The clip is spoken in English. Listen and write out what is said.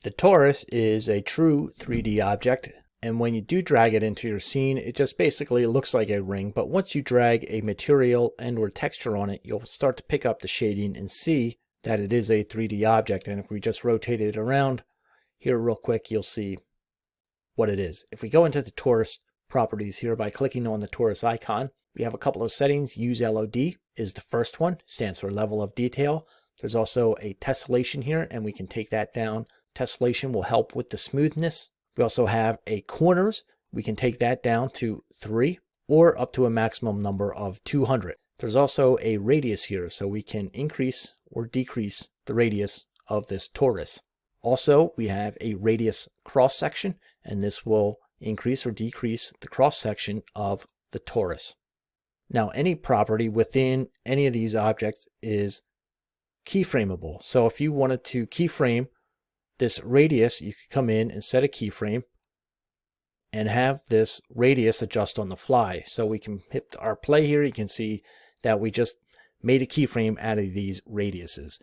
The torus is a true 3D object, and when you do drag it into your scene, it just basically looks like a ring, but once you drag a material and or texture on it, you'll start to pick up the shading and see that it is a 3D object. And if we just rotate it around here real quick, you'll see what it is. If we go into the torus properties here by clicking on the torus icon, we have a couple of settings. Use LOD is the first one, stands for level of detail. There's also a tessellation here, and we can take that down. Tessellation will help with the smoothness. We also have a corners. We can take that down to 3 or up to a maximum number of 200. There's also a radius here, so we can increase or decrease the radius of this torus. Also, we have a radius cross section, and this will increase or decrease the cross section of the torus. Now, any property within any of these objects is keyframeable. So if you wanted to keyframe this radius, you could come in and set a keyframe and have this radius adjust on the fly. So we can hit our play here. You can see that we just made a keyframe out of these radiuses.